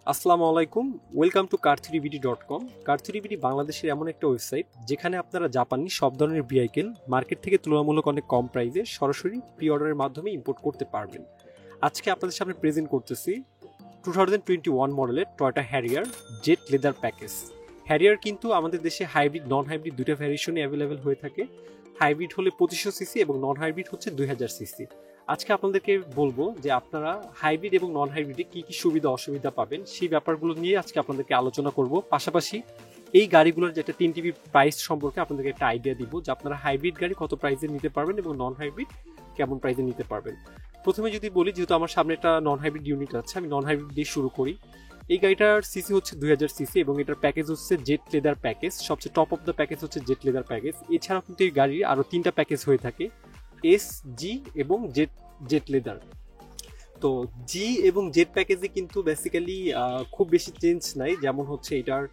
আসসালামু আলাইকুম, welcome to car3bd.com। car3bd বাংলাদেশের এমন একটা ওয়েবসাইট যেখানে আপনারা জাপানি সব ধরনের ভেহিকেল মার্কেট থেকে তুলনামূলক অনেক কম প্রাইসে সরাসরি প্রি অর্ডারের মাধ্যমে ইম্পোর্ট করতে পারবেন। আজকে আপনাদের সামনে প্রেজেন্ট করতেছি 2021 মডেলের Toyota Harrier jet leather package. Harrier কিন্তু আমাদের দেশে হাইব্রিড নন হাইব্রিড দুইটা ভ্যারিয়েশনে অ্যাভেলেবেল হয়ে থাকে। হাইব্রিড হলে 2500 সিসি এবং নন হাইব্রিড হচ্ছে 2000 সিসি। আজকে আপনাদেরকে বলবো যে আপনারা হাইব্রিড এবং নন হাইব্রিডে কি কি সুবিধা অসুবিধা পাবেন সেই ব্যাপারগুলো নিয়ে আজকে আপনাদেরকে আলোচনা করব। পাশাপাশি এই গাড়িগুলোর যেটা 3 প্রাইস সম্পর্কে আপনাদেরকে একটা আইডিয়া দিব যে আপনারা হাইব্রিড গাড়ি কত প্রাইসে নিতে পারবেন এবং নন হাইব্রিড কেমন প্রাইসে নিতে পারবেন। প্রথমে যদি বলি, যেহেতু আমার সামনে একটা নন হাইব্রিড ইউনিট আছে, আমি নন হাইব্রিড দিয়ে শুরু করি। এই গাড়িটার সিসি হচ্ছে 2000 সিসি এবং এটার প্যাকেজ হচ্ছে জেট লেদার প্যাকেজ। সবচেয়ে টপ অফ দ্য প্যাকেজ হচ্ছে জেট লেদার প্যাকেজ। এছাড়াও কিন্তু এই গাড়ির আরও 3টা প্যাকেজ হয়ে থাকে, এস, জি এবং জেট লেদার। তো জি এবং জেট প্যাকেজে কিন্তু বেসিক্যালি খুব বেশি চেঞ্জ নাই, যেমন হচ্ছে এটার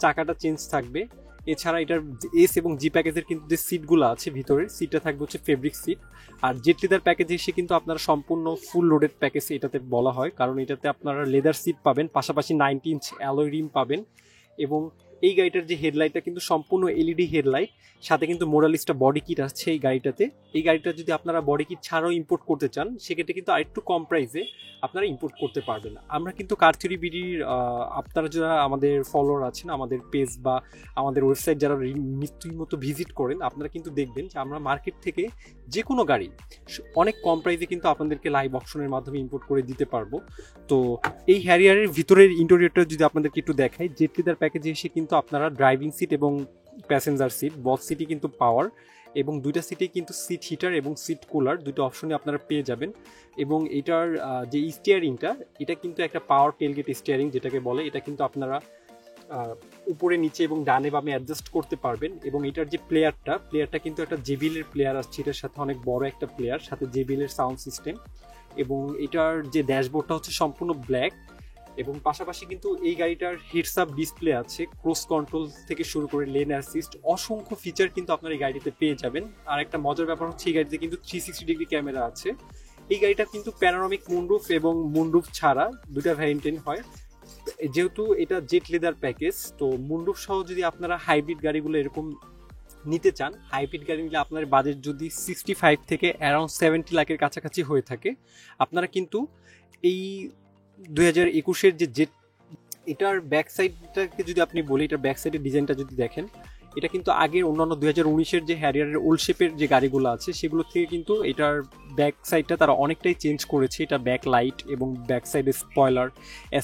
চাকাটা চেঞ্জ থাকবে। এছাড়া এটার এস এবং জি প্যাকেজের কিন্তু যে সিটগুলো আছে ভিতরের সিটটা থাকবে হচ্ছে ফেব্রিক সিট। আর জেট লেদার প্যাকেজে এসে কিন্তু আপনারা সম্পূর্ণ ফুল লোডেড প্যাকেজ এটাতে বলা হয়, কারণ এটাতে আপনারা লেদার সিট পাবেন, পাশাপাশি 90 ইঞ্চ অ্যালয় রিম পাবেন। এবং এই গাড়িটার যে হেডলাইটটা কিন্তু সম্পূর্ণ এলইডি হেডলাইট, সাথে কিন্তু মোরালিস্টা বডি কিট আসছে এই গাড়িটাতে। এই গাড়িটা যদি আপনারা বডি কিট ছাড়াও ইম্পোর্ট করতে চান সেক্ষেত্রে কিন্তু আরেকটু কম প্রাইসে আপনারা ইম্পোর্ট করতে পারবেন। আমরা কিন্তু car3bd আপনারা যারা আমাদের ফলোয়ার আছেন, আমাদের পেজ বা আমাদের ওয়েবসাইট যারা নিত্যই মতো ভিজিট করেন, আপনারা কিন্তু দেখবেন যে আমরা মার্কেট থেকে যে কোনো গাড়ি অনেক কম প্রাইসে কিন্তু আপনাদেরকে লাইভ অকশনের মাধ্যমে ইম্পোর্ট করে দিতে পারবো। তো এই হ্যারিয়ারের ভিতরের ইন্টেরিয়রটা যদি আপনাদেরকে একটু দেখাই, জেট লেদার প্যাকেজে এসে কিন্তু আপনারা ড্রাইভিং সিট এবং প্যাসেঞ্জার সিট বথ সিটই কিন্তু পাওয়ার, এবং দুইটা সিটেই কিন্তু সিট হিটার এবং সিট কুলার দুটো অপশনে আপনারা পেয়ে যাবেন। এবং এটার যে স্টিয়ারিংটা, এটা কিন্তু একটা পাওয়ার টেলগেট স্টিয়ারিং যেটাকে বলে। এটা কিন্তু আপনারা উপরে নিচে এবং ডানে বামে অ্যাডজাস্ট করতে পারবেন। এবং এটার যে প্লেয়ারটা কিন্তু একটা জেবিএলের প্লেয়ার আসছে, এটার সাথে অনেক বড় একটা প্লেয়ার, সাথে জেবিএলের সাউন্ড সিস্টেম। এবং এটার যে ড্যাশবোর্ডটা হচ্ছে সম্পূর্ণ ব্ল্যাক। এবং পাশাপাশি কিন্তু এই গাড়িটার হেডস আপ ডিসপ্লে আছে, ক্রুজ কন্ট্রোল থেকে শুরু করে লেন অ্যাসিস্ট, অসংখ্য ফিচার কিন্তু আপনার এই গাড়িতে পেয়ে যাবেন। আর একটা মজার ব্যাপার হচ্ছে এই গাড়িতে কিন্তু 360 ডিগ্রি ক্যামেরা আছে। এই গাড়িটা কিন্তু প্যানোরামিক মুনরুফ এবং মুনরুফ ছাড়া দুটা ভ্যারিয়েন্ট হয়। যেহেতু এটা জেট লেদার প্যাকেজ, তো মুনরুফ সহ যদি আপনারা হাইব্রিড গাড়িগুলো এরকম নিতে চান, হাইব্রিড গাড়ি নিলে আপনার বাজেট যদি 65 থেকে অ্যারাউন্ড 70 লাখের কাছাকাছি হয়ে থাকে, আপনারা কিন্তু এই 2021-এর যে জেট, এটার ব্যাক সাইডটাকে যদি আপনি বলি, এটার ব্যাক সাইডের ডিজাইনটা যদি দেখেন, এটা কিন্তু আগের অন্যান্য 2019-এর যে হ্যারিয়ারের ওল্ড শেপের যে গাড়িগুলো আছে সেগুলো থেকে কিন্তু এটার ব্যাক সাইডটা তারা অনেকটাই চেঞ্জ করেছে। এটা ব্যাক লাইট এবং ব্যাক সাইডে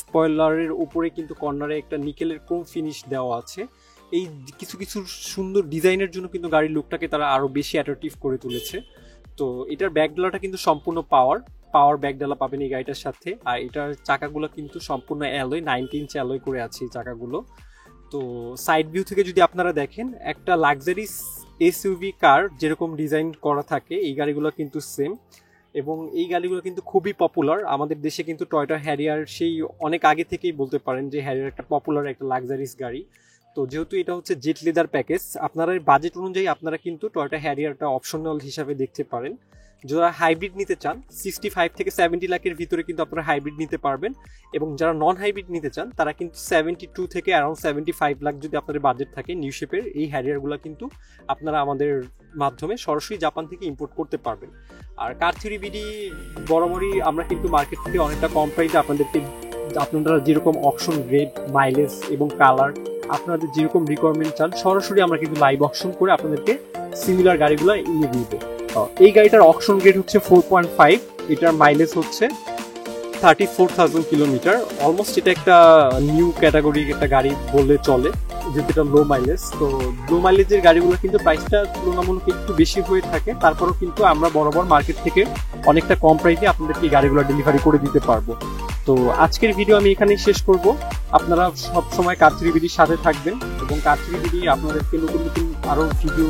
স্পয়লারের উপরে কিন্তু কর্নারে একটা নিকেলের ক্রোম ফিনিশ দেওয়া আছে। এই কিছু কিছু সুন্দর ডিজাইনের জন্য কিন্তু গাড়ির লুকটাকে তারা আরও বেশি অ্যাট্রাকটিভ করে তুলেছে। তো এটার ব্যাকডালাটা কিন্তু সম্পূর্ণ পাওয়ার ব্যাকডালা পাবেন এই গাড়িটার সাথে। আর এটার চাকাগুলো কিন্তু সম্পূর্ণ অ্যালয়, 90 ইঞ্চ অ্যালয় করে আছে এই চাকাগুলো। তো সাইড ভিউ থেকে যদি আপনারা দেখেন, একটা লাক্সারি এসইউভি কার যেরকম ডিজাইন করা থাকে এই গাড়িগুলো কিন্তু সেম। এবং এই গাড়িগুলো কিন্তু খুবই পপুলার আমাদের দেশে। কিন্তু টয়োটা হ্যারিয়ার সেই অনেক আগে থেকেই বলতে পারেন যে হ্যারিয়ার একটা পপুলার একটা লাক্সারিস গাড়ি। তো যেহেতু এটা হচ্ছে জেট লেদার প্যাকেজ, আপনারা বাজেট অনুযায়ী আপনারা কিন্তু টয়োটা হ্যারিয়ারটা অপশনাল হিসাবে দেখতে পারেন। যারা হাইব্রিড নিতে চান 65 থেকে 70 লাখের ভিতরে কিন্তু আপনারা হাইব্রিড নিতে পারবেন। এবং যারা নন হাইব্রিড নিতে চান তারা কিন্তু 72 থেকে অ্যারাউন্ড 75 লাখ যদি আপনাদের বাজেট থাকে, নিউ শেপের এই হ্যারিয়ারগুলো কিন্তু আপনারা আমাদের মাধ্যমে সরাসরি জাপান থেকে ইম্পোর্ট করতে পারবেন। আর car3bd বরাবরই আমরা কিন্তু মার্কেট থেকে অনেকটা কম প্রাইসে আপনারা যেরকম অপশন, রেট, মাইলেজ এবং কালার আপনাদের যেরকম রিকোয়ারমেন্ট চান, সরাসরি আমরা কিন্তু লাইভ অকশন করে আপনাদেরকে সিমিলার গাড়িগুলো এনে দিয়ে দেবো। এই গাড়িটার অকশন গ্রেড হচ্ছে 4.5, এটার মাইলেজ হচ্ছে 34,000 কিলোমিটার। অলমোস্ট এটা একটা নিউ ক্যাটাগরি একটা গাড়ি বললে চলে, যেহেতু এটা লো মাইলেজ। তো লো মাইলেজের গাড়িগুলো কিন্তু প্রাইসটা তুলনামূলক একটু বেশি হয়ে থাকে, তারপরেও কিন্তু আমরা বরাবর মার্কেট থেকে অনেকটা কম প্রাইসে আপনাদেরকে এই গাড়িগুলো ডেলিভারি করে দিতে পারবো। তো আজকের ভিডিও আমি এখানেই শেষ করব। আপনারা সব সময় car3bd-র সাথে থাকবেন এবং car3bd আপনাদেরকে নতুন নতুন আরো ভিডিও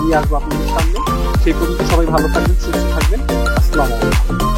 নিয়ে আসবো আপনাদের সামনে। সেই পর্যন্ত সবাই ভালো থাকবেন, সুস্থ থাকবেন। আসসালামু আলাইকুম।